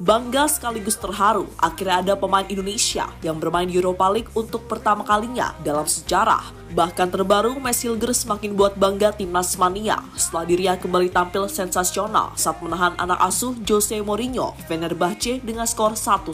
Bangga sekaligus terharu, akhirnya ada pemain Indonesia yang bermain di Europa League untuk pertama kalinya dalam sejarah. Bahkan terbaru, Messi Hilgers semakin buat bangga timnas mania setelah dirinya kembali tampil sensasional saat menahan anak asuh Jose Mourinho, Fenerbahce dengan skor 1-1.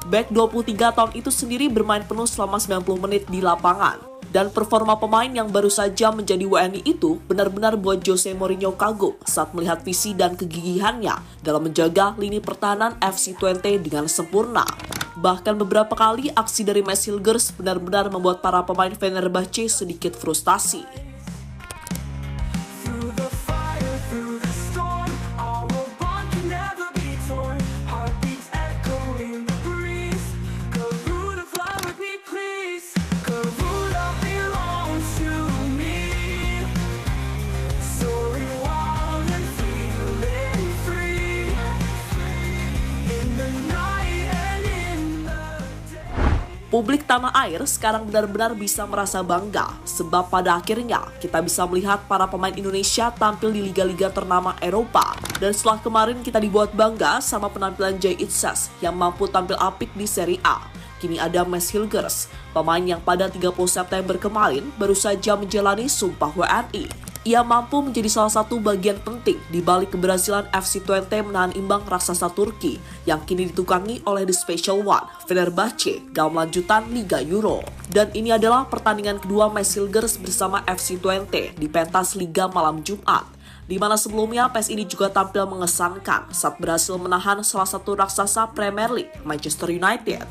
Bek 23 tahun itu sendiri bermain penuh selama 90 menit di lapangan. Dan performa pemain yang baru saja menjadi WNI itu benar-benar buat Jose Mourinho kagum saat melihat visi dan kegigihannya dalam menjaga lini pertahanan FC Twente dengan sempurna. Bahkan beberapa kali aksi dari Messi Hilgers benar-benar membuat para pemain Fenerbahce sedikit frustasi. Publik tanah air sekarang benar-benar bisa merasa bangga sebab pada akhirnya kita bisa melihat para pemain Indonesia tampil di liga-liga ternama Eropa. Dan setelah kemarin kita dibuat bangga sama penampilan Jay Itzes yang mampu tampil apik di Serie A. Kini ada Messi Hilgers, pemain yang pada 30 September kemarin baru saja menjalani Sumpah WNI. Ia mampu menjadi salah satu bagian penting di balik keberhasilan FC Twente menahan imbang raksasa Turki yang kini ditukangi oleh The Special One, Fenerbahce, dalam lanjutan Liga Euro. Dan ini adalah pertandingan kedua Messi Hilgers bersama FC Twente di pentas Liga malam Jumat, di mana sebelumnya PES ini juga tampil mengesankan saat berhasil menahan salah satu raksasa Premier League, Manchester United.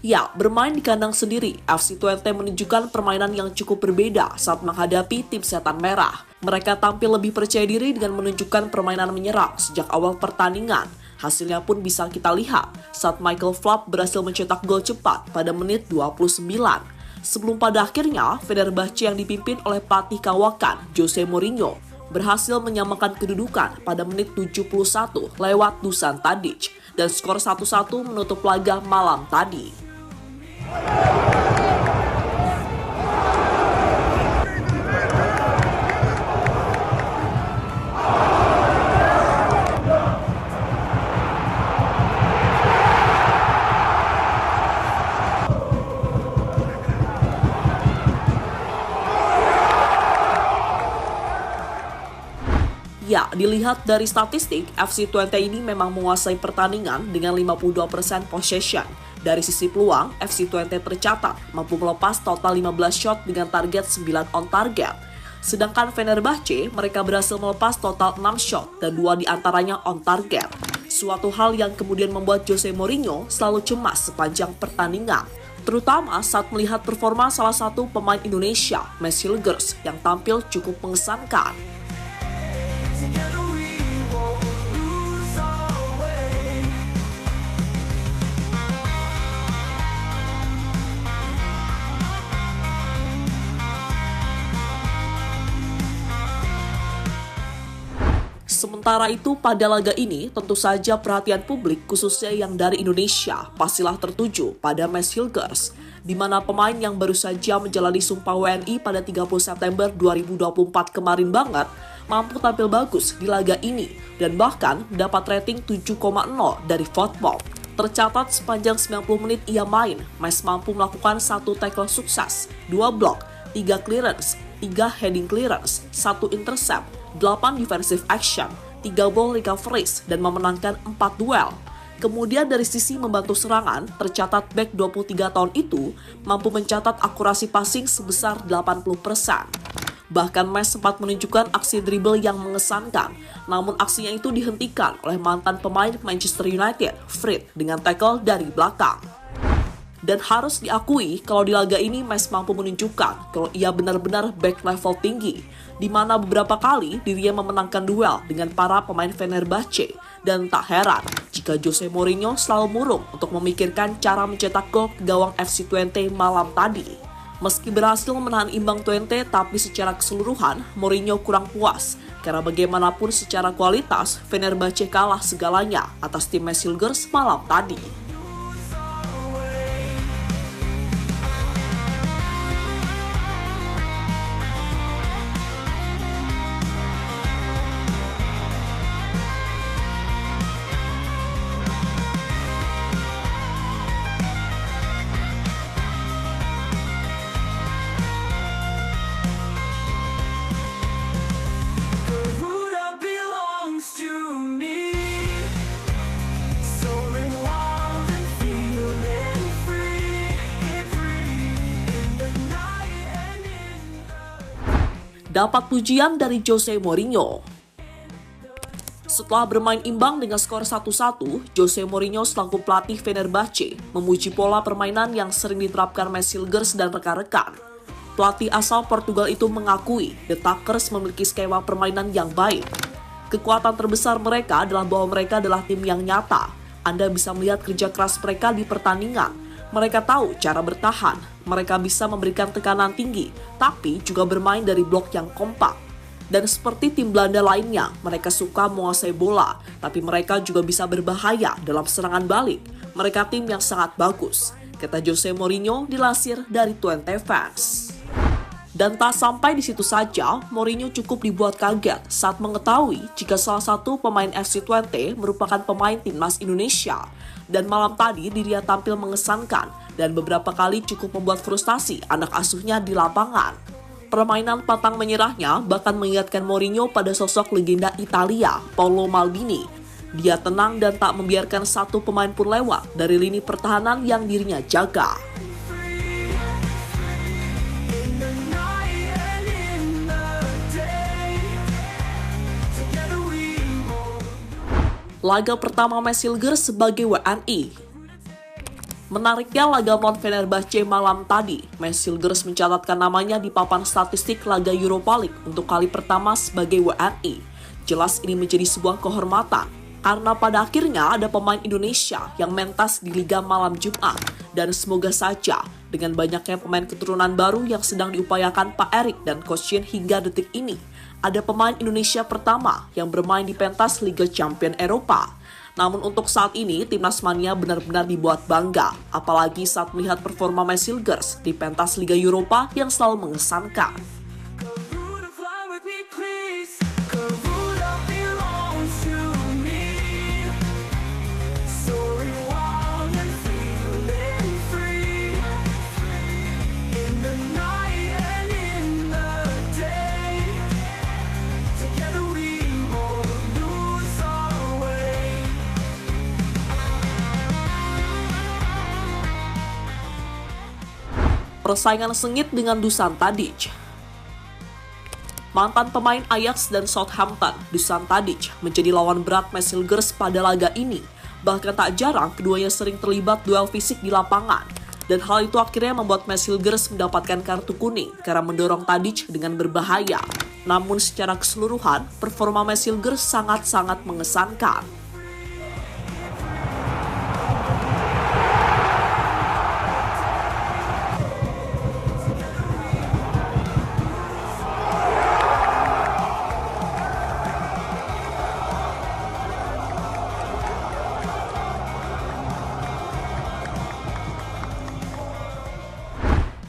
Ya, bermain di kandang sendiri, FC Twente menunjukkan permainan yang cukup berbeda saat menghadapi tim setan merah. Mereka tampil lebih percaya diri dengan menunjukkan permainan menyerang sejak awal pertandingan. Hasilnya pun bisa kita lihat saat Michael Flap berhasil mencetak gol cepat pada menit 29. Sebelum pada akhirnya, Fenerbahce yang dipimpin oleh pelatih kawakan Jose Mourinho berhasil menyamakan kedudukan pada menit 71 lewat Dusan Tadic dan skor 1-1 menutup laga malam tadi. Ya, dilihat dari statistik, FC Twente ini memang menguasai pertandingan dengan 52% possession. Dari sisi peluang, FC Twente tercatat mampu melepas total 15 shot dengan target 9 on target. Sedangkan Fenerbahce, mereka berhasil melepas total 6 shot dan 2 diantaranya on target. Suatu hal yang kemudian membuat Jose Mourinho selalu cemas sepanjang pertandingan. Terutama saat melihat performa salah satu pemain Indonesia, Messi Hilgers, yang tampil cukup mengesankan. Sementara itu, pada laga ini, tentu saja perhatian publik, khususnya yang dari Indonesia, pastilah tertuju pada Messi Hilgers, di mana pemain yang baru saja menjalani Sumpah WNI pada 30 September 2024 kemarin banget, mampu tampil bagus di laga ini, dan bahkan mendapat rating 7,0 dari Football. Tercatat sepanjang 90 menit ia main, Messi mampu melakukan 1 tackle sukses, 2 blok, 3 clearance, 3 heading clearance, 1 intercept, 8 defensive action, 3 ball recoveries, dan memenangkan 4 duel. Kemudian dari sisi membantu serangan, tercatat bek 23 tahun itu mampu mencatat akurasi passing sebesar 80%. Bahkan Messi sempat menunjukkan aksi dribble yang mengesankan, namun aksinya itu dihentikan oleh mantan pemain Manchester United, Fred, dengan tackle dari belakang. Dan harus diakui kalau di laga ini Mes mampu menunjukkan kalau ia benar-benar back level tinggi, di mana beberapa kali dirinya memenangkan duel dengan para pemain Fenerbahce. Dan tak heran jika Jose Mourinho selalu murung untuk memikirkan cara mencetak gol ke gawang FC Twente malam tadi. Meski berhasil menahan imbang Twente, tapi secara keseluruhan Mourinho kurang puas karena bagaimanapun secara kualitas Fenerbahce kalah segalanya atas tim Mes Hilgers malam tadi. Dapat pujian dari Jose Mourinho. Setelah bermain imbang dengan skor 1-1, Jose Mourinho selaku pelatih Fenerbahce memuji pola permainan yang sering diterapkan Mes Hilgers dan rekan-rekan. Pelatih asal Portugal itu mengakui The Tuckers memiliki skema permainan yang baik. Kekuatan terbesar mereka adalah bahwa mereka adalah tim yang nyata. Anda bisa melihat kerja keras mereka di pertandingan. Mereka tahu cara bertahan, mereka bisa memberikan tekanan tinggi, tapi juga bermain dari blok yang kompak. Dan seperti tim Belanda lainnya, mereka suka menguasai bola, tapi mereka juga bisa berbahaya dalam serangan balik. Mereka tim yang sangat bagus, kata Jose Mourinho dilansir dari Twente Fans. Dan tak sampai di situ saja, Mourinho cukup dibuat kaget saat mengetahui jika salah satu pemain FC Twente merupakan pemain timnas Indonesia. Dan malam tadi dirinya tampil mengesankan dan beberapa kali cukup membuat frustasi anak asuhnya di lapangan. Permainan pantang menyerahnya bahkan mengingatkan Mourinho pada sosok legenda Italia, Paolo Maldini. Dia tenang dan tak membiarkan satu pemain pun lewat dari lini pertahanan yang dirinya jaga. Laga pertama Mes Hilgers sebagai WNI. Menariknya laga melawan Fenerbahce malam tadi, Mes Hilgers mencatatkan namanya di papan statistik laga Europa League untuk kali pertama sebagai WNI. Jelas ini menjadi sebuah kehormatan, karena pada akhirnya ada pemain Indonesia yang mentas di Liga malam Jumat. Dan semoga saja dengan banyaknya pemain keturunan baru yang sedang diupayakan Pak Erik dan Coach Shin hingga detik ini, ada pemain Indonesia pertama yang bermain di pentas Liga Champion Eropa. Namun untuk saat ini, Timnas Mania benar-benar dibuat bangga, apalagi saat melihat performa Mes Hilgers di pentas Liga Eropa yang selalu mengesankan. Persaingan sengit dengan Dusan Tadic. Mantan pemain Ajax dan Southampton, Dusan Tadic menjadi lawan berat Mes Hilgers pada laga ini. Bahkan tak jarang keduanya sering terlibat duel fisik di lapangan. Dan hal itu akhirnya membuat Mes Hilgers mendapatkan kartu kuning karena mendorong Tadic dengan berbahaya. Namun secara keseluruhan, performa Mes Hilgers sangat-sangat mengesankan.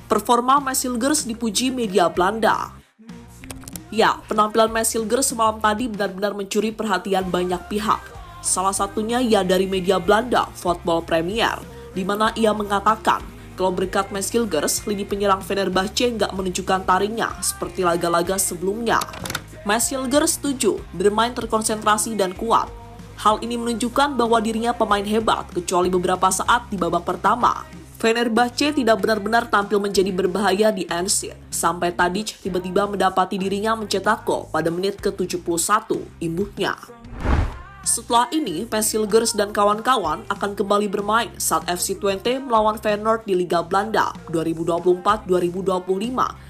Performa Mes Hilgers dipuji media Belanda. Ya, penampilan Mes Hilgers semalam tadi benar-benar mencuri perhatian banyak pihak. Salah satunya ya dari media Belanda, Football Premier, di mana ia mengatakan kalau berkat Mes Hilgers, lini penyerang Fenerbahce nggak menunjukkan taringnya seperti laga-laga sebelumnya. Mes Hilgers setuju, bermain terkonsentrasi dan kuat. Hal ini menunjukkan bahwa dirinya pemain hebat kecuali beberapa saat di babak pertama. Fenerbahce tidak benar-benar tampil menjadi berbahaya di Anfield, sampai Tadic tiba-tiba mendapati dirinya mencetak gol pada menit ke-71, imbuhnya. Setelah ini, Messilgers dan kawan-kawan akan kembali bermain saat FC Twente melawan Feyenoord di Liga Belanda 2024-2025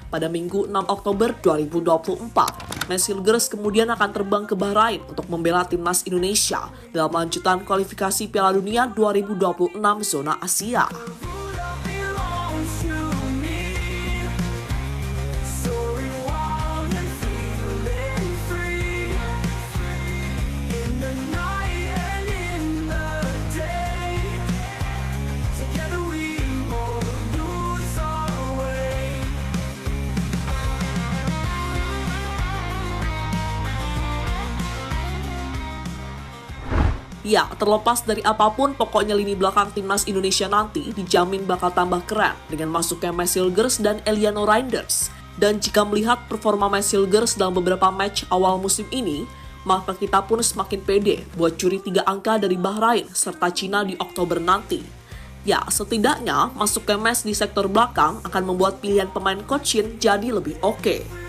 pada Minggu 6 Oktober 2024. Messilgers kemudian akan terbang ke Bahrain untuk membela timnas Indonesia dalam lanjutan kualifikasi Piala Dunia 2026 zona Asia. Ya, terlepas dari apapun, pokoknya lini belakang timnas Indonesia nanti dijamin bakal tambah keren dengan masuknya Messilgers dan Eliano Reinders. Dan jika melihat performa Messilgers dalam beberapa match awal musim ini, maka kita pun semakin pede buat curi 3 angka dari Bahrain serta Cina di Oktober nanti. Ya, setidaknya masuknya Mes di sektor belakang akan membuat pilihan pemain Cochin jadi lebih oke.